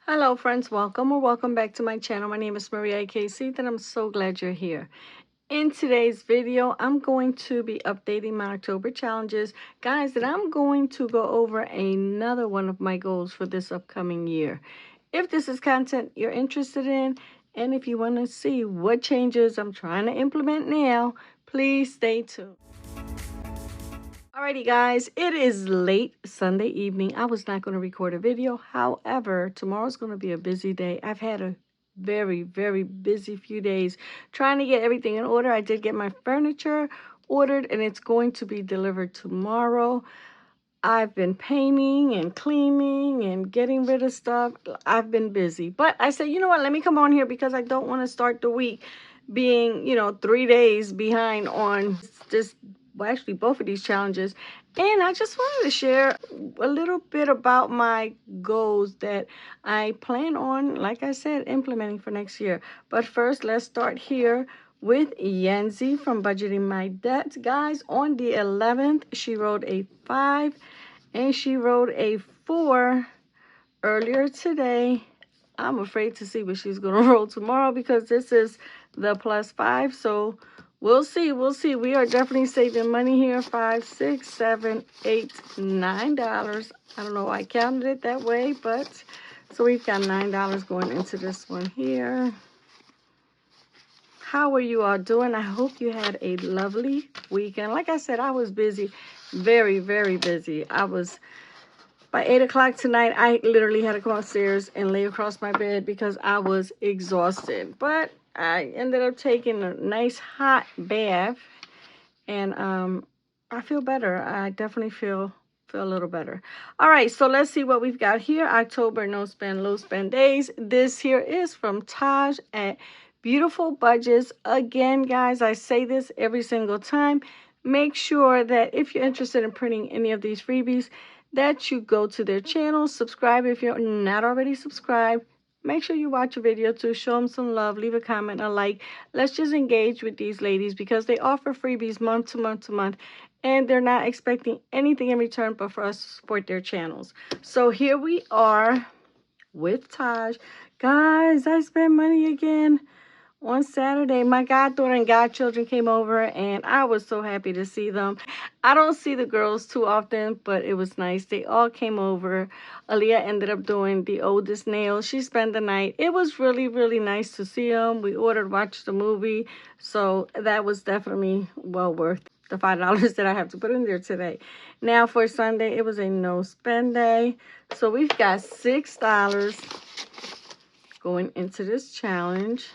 Hello friends, welcome or welcome back to my channel. My name is Maria KC and I'm so glad you're here. In today's video, I'm going to be updating my October challenges. Guys, and I'm going to go over another one of my goals for this upcoming year. If this is content you're interested in, and if you want to see what changes I'm trying to implement now, please stay tuned. Alrighty guys, it is late Sunday evening. I was not going to record a video. However, tomorrow's going to be a busy day. I've had a very busy few days trying to get everything in order. I did get my furniture ordered and it's going to be delivered tomorrow. I've been painting and cleaning and getting rid of stuff. I've been busy. But I said, you know what, let me come on here because I don't want to start the week being, 3 days behind on this, well, actually both of these challenges. And I just wanted to share a little bit about my goals that I plan on, like I said, implementing for next year. But first, let's start here with Yanzi from Budgeting My Debts. Guys, on the 11th, she wrote a 5 and she wrote a 4 earlier today. I'm afraid to see what she's going to roll tomorrow because this is the +5. So we'll see. We are definitely saving money here. $5, $6, $7, $8, $9. I don't know why I counted it that way, but so we've got $9 going into this one here. How are you all doing? I hope you had a lovely weekend. Like I said, I was busy, very busy. By 8 o'clock tonight, I literally had to come upstairs and lay across my bed because I was exhausted. But I ended up taking a nice hot bath, and I feel better. I definitely feel a little better. All right, so let's see what we've got here. October no spend, low spend days. This here is from Taj at Beautiful Budgets. Again, guys, I say this every single time. Make sure that if you're interested in printing any of these freebies, that you go to their channel, subscribe if you're not already subscribed. Make sure you watch a video too, show them some love, leave a comment, a like. Let's just engage with these ladies because they offer freebies month to month, and they're not expecting anything in return but for us to support their channels. So here we are with Taj. Guys, I spent money again. On Saturday, my goddaughter and godchildren came over, and I was so happy to see them. I don't see the girls too often, but it was nice. They all came over. Aaliyah ended up doing the oldest nails. She spent the night. It was really nice to see them. We watched the movie, so that was definitely well worth the $5 that I have to put in there today. Now for Sunday, it was a no spend day. So we've got $6 going into this challenge.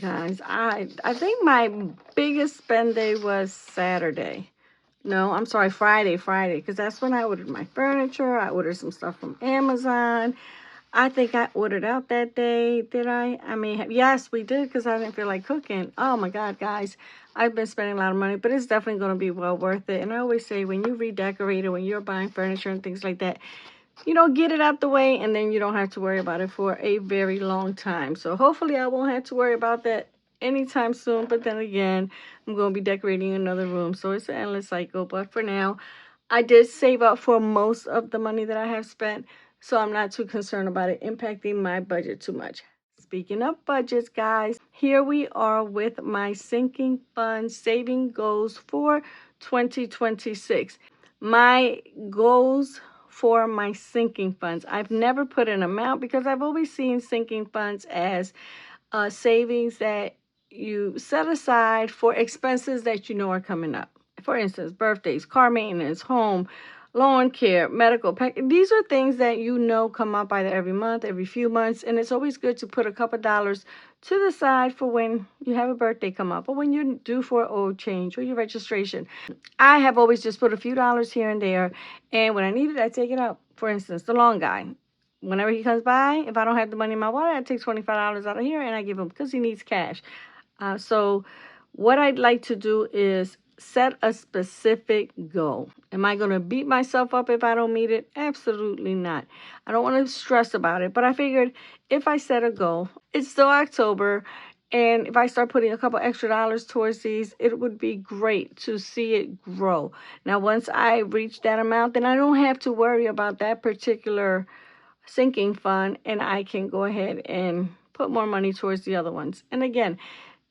Guys, I think my biggest spend day was Saturday. No, I'm sorry, Friday, because that's when I ordered my furniture. I ordered some stuff from Amazon. I think I ordered out that day. Did I? I mean, yes, we did because I didn't feel like cooking. Oh my God, guys, I've been spending a lot of money, but it's definitely going to be well worth it. And I always say when you redecorate or when you're buying furniture and things like that, get it out the way, and then you don't have to worry about it for a very long time. So hopefully I won't have to worry about that anytime soon. But then again, I'm going to be decorating another room, so it's an endless cycle. But for now, I did save up for most of the money that I have spent, so I'm not too concerned about it impacting my budget too much. Speaking of budgets, guys, here we are with my sinking fund saving goals for 2026. My goals for my sinking funds. I've never put an amount because I've always seen sinking funds as savings that you set aside for expenses that you know are coming up. For instance, birthdays, car maintenance, home, lawn care, medical pack. These are things that come up either every month, every few months, and it's always good to put a couple dollars to the side for when you have a birthday come up or when you're due for an oil change or your registration. I have always just put a few dollars here and there, and when I need it, I take it out. For instance, the lawn guy. Whenever he comes by, if I don't have the money in my wallet, I take $25 out of here and I give him because he needs cash. So what I'd like to do is set a specific goal. Am I going to beat myself up if I don't meet it? Absolutely not. I don't want to stress about it, but I figured if I set a goal, it's still October, And if I start putting a couple extra dollars towards these, it would be great to see it grow. Now, once I reach that amount, then I don't have to worry about that particular sinking fund, and I can go ahead and put more money towards the other ones. And again,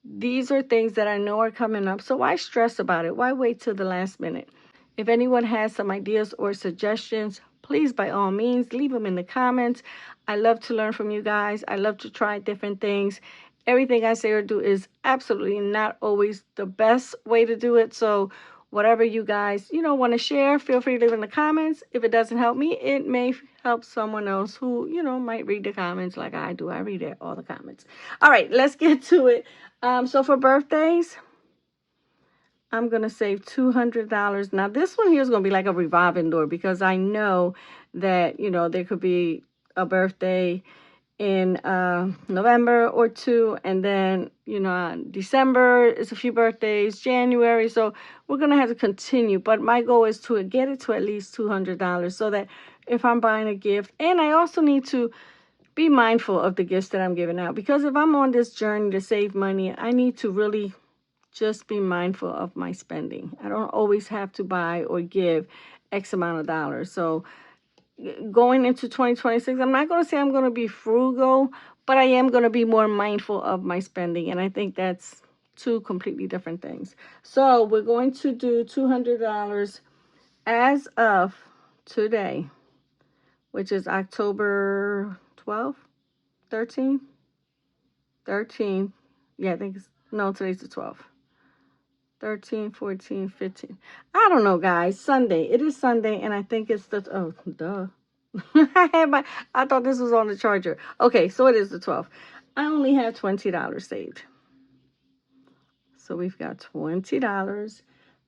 these are things that I know are coming up, so why stress about it? Why wait till the last minute? If anyone has some ideas or suggestions, please, by all means, leave them in the comments. I love to learn from you guys. I love to try different things. Everything I say or do is absolutely not always the best way to do it. So whatever you guys, want to share, feel free to leave in the comments. If it doesn't help me, it may help someone else who, might read the comments like I do. I read all the comments. All right, let's get to it. So for birthdays, I'm going to save $200. Now, this one here is going to be like a revolving door because I know that, there could be a birthday in November or two, and then, December is a few birthdays, January. So we're going to have to continue. But my goal is to get it to at least $200 so that if I'm buying a gift, and I also need to be mindful of the gifts that I'm giving out, because if I'm on this journey to save money, I need to really just be mindful of my spending. I don't always have to buy or give X amount of dollars. So going into 2026, I'm not going to say I'm going to be frugal, but I am going to be more mindful of my spending. And I think that's two completely different things. So we're going to do $200 as of today, which is October 12th, 13th, 13th. Yeah, I think today's the 12th. 13, 14, 15. I don't know, guys. Sunday. It is Sunday, and I think it's duh. I thought this was on the charger. Okay, so it is the 12th. I only have $20 saved. So we've got $20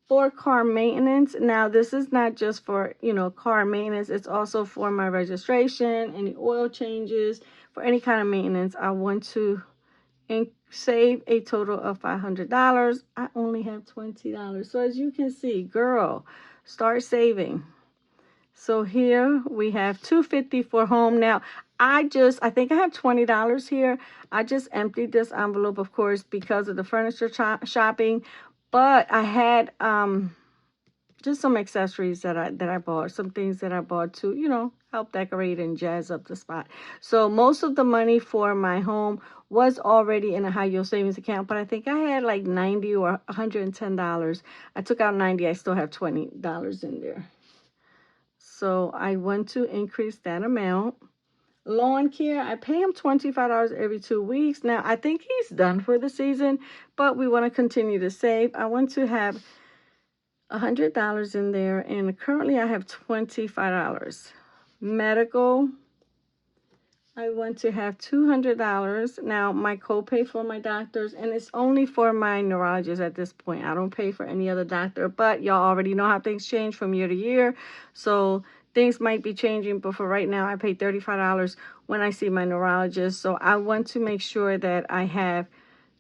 for car maintenance. Now, this is not just for, car maintenance. It's also for my registration, any oil changes, for any kind of maintenance. I want to save a total of $500. I only have $20. So as you can see, girl, start saving. So here we have $250 for home. Now, I think I have $20 here. I just emptied this envelope, of course, because of the furniture shopping. But I had just some accessories that I bought, some things that I bought to, help decorate and jazz up the spot. So most of the money for my home was already in a high yield savings account, but I think I had like $90 or $110. I took out $90. I still have $20 in there. So I want to increase that amount. Lawn care, I pay him $25 every 2 weeks. Now, I think he's done for the season, but we want to continue to save. I want to have $100 in there, and currently I have $25. Medical, I want to have $200. Now, my copay for my doctors, and it's only for my neurologist at this point. I don't pay for any other doctor, but y'all already know how things change from year to year. So things might be changing, but for right now, I pay $35 when I see my neurologist. So I want to make sure that I have,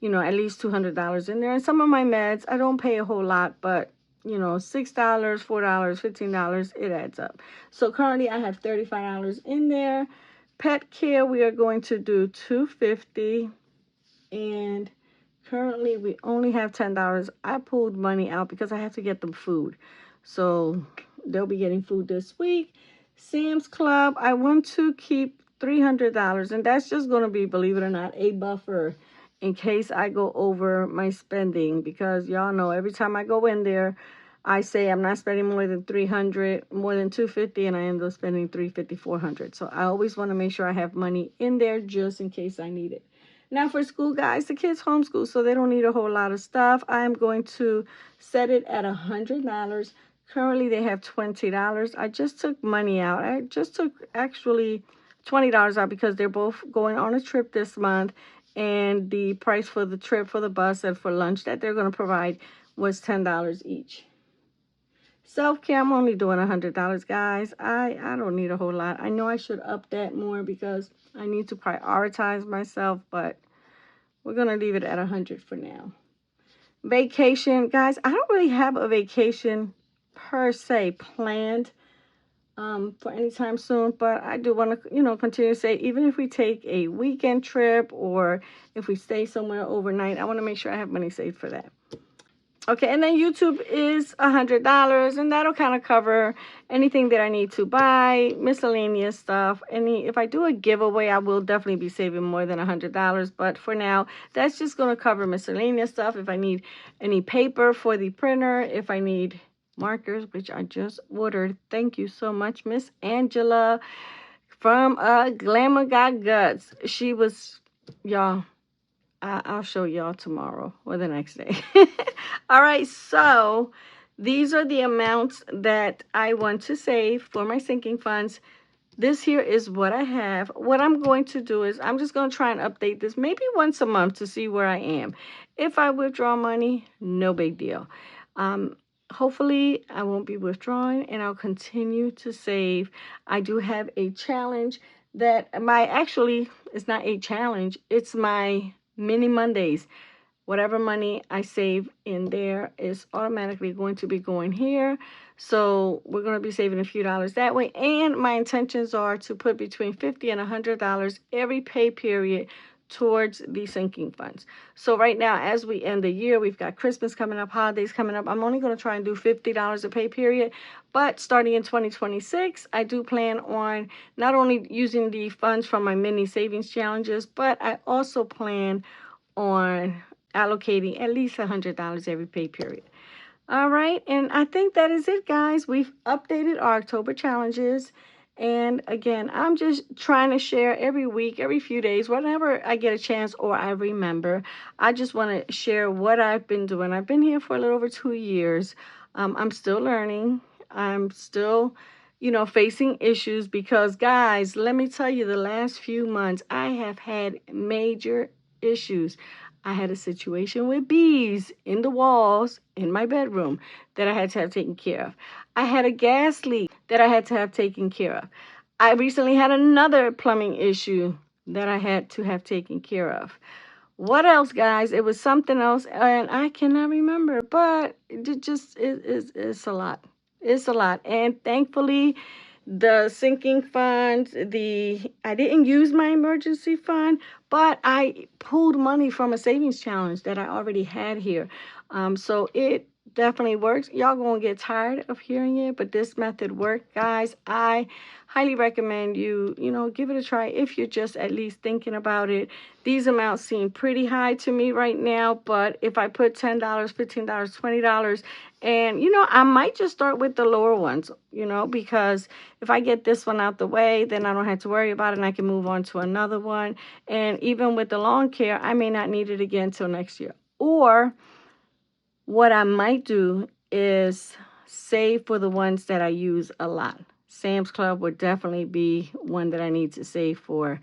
at least $200 in there. And some of my meds, I don't pay a whole lot, but $6, $4, $15, it adds up. So currently I have $35 in there. Pet care, we are going to do $250, and currently we only have $10. I pulled money out because I have to get them food. So they'll be getting food this week. Sam's Club, I want to keep $300, and that's just going to be, believe it or not, a buffer in case I go over my spending, because y'all know every time I go in there, I say I'm not spending more than $300, more than $250, and I end up spending $350, $400. So I always want to make sure I have money in there just in case I need it. Now for school, guys, the kids homeschool, so they don't need a whole lot of stuff. I'm going to set it at $100. Currently, they have $20. I just took money out. I just took actually $20 out because they're both going on a trip this month, and the price for the trip, for the bus, and for lunch that they're going to provide was $10 each. Self-care, I'm only doing $100, guys. I don't need a whole lot. I know I should up that more because I need to prioritize myself, but we're going to leave it at $100 for now. Vacation, guys, I don't really have a vacation per se planned, for any time soon, but I do want to, you know, continue to say, even if we take a weekend trip or if we stay somewhere overnight, I want to make sure I have money saved for that. Okay, and then YouTube is $100, and that'll kind of cover anything that I need to buy, miscellaneous stuff. If I do a giveaway, I will definitely be saving more than $100. But for now, that's just going to cover miscellaneous stuff. If I need any paper for the printer, if I need markers, which I just ordered. Thank you so much, Miss Angela from Glamour Got Guts. She was, y'all. I'll show y'all tomorrow or the next day. All right, so these are the amounts that I want to save for my sinking funds. This here is what I have. What I'm going to do is I'm just going to try and update this maybe once a month to see where I am. If I withdraw money, no big deal. Hopefully I won't be withdrawing and I'll continue to save. I do have a challenge that it's not a challenge. It's my mini Mondays. Whatever money I save in there is automatically going to be going here. So we're going to be saving a few dollars that way. And my intentions are to put between $50 and $100 every pay period towards the sinking funds. So right now, as we end the year, we've got Christmas coming up, holidays coming up. I'm only going to try and do $50 a pay period. But starting in 2026, I do plan on not only using the funds from my mini savings challenges, but I also plan on allocating at least $100 every pay period. All right, and I think that is it, guys. We've updated our October challenges. And again, I'm just trying to share every week, every few days, whenever I get a chance or I remember. I just want to share what I've been doing. I've been here for a little over 2 years. I'm still learning. I'm still, facing issues because, guys, let me tell you, the last few months, I have had major issues. I had a situation with bees in the walls in my bedroom that I had to have taken care of. I had a gas leak that I had to have taken care of. I recently had another plumbing issue that I had to have taken care of. What else, guys? It was something else, and I cannot remember, but it's a lot. It's a lot. And thankfully, the sinking funds, I didn't use my emergency fund, but I pulled money from a savings challenge that I already had here. So it definitely works. Y'all gonna get tired of hearing it, but this method worked, guys. I highly recommend you, give it a try if you're just at least thinking about it. These amounts seem pretty high to me right now, but if I put $10, $15, $20, and, I might just start with the lower ones, because if I get this one out the way, then I don't have to worry about it and I can move on to another one. And even with the lawn care, I may not need it again till next year. Or what I might do is save for the ones that I use a lot. Sam's Club would definitely be one that I need to save for.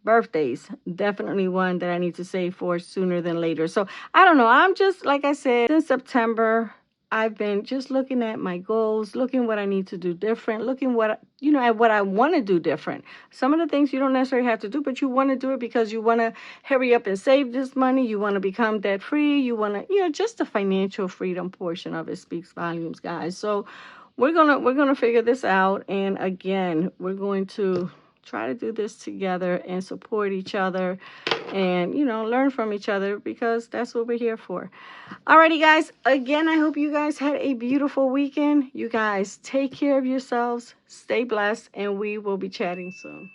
Birthdays, definitely one that I need to save for sooner than later. So I don't know. I'm just, like I said, since September, I've been just looking at my goals, looking what I need to do different, looking at what I want to do different. Some of the things you don't necessarily have to do, but you want to do it because you want to hurry up and save this money. You want to become debt free. You want to, just the financial freedom portion of it speaks volumes, guys. So we're gonna figure this out. And again, we're going to try to do this together and support each other and, learn from each other because that's what we're here for. Alrighty, guys. Again, I hope you guys had a beautiful weekend. You guys take care of yourselves, stay blessed, and we will be chatting soon.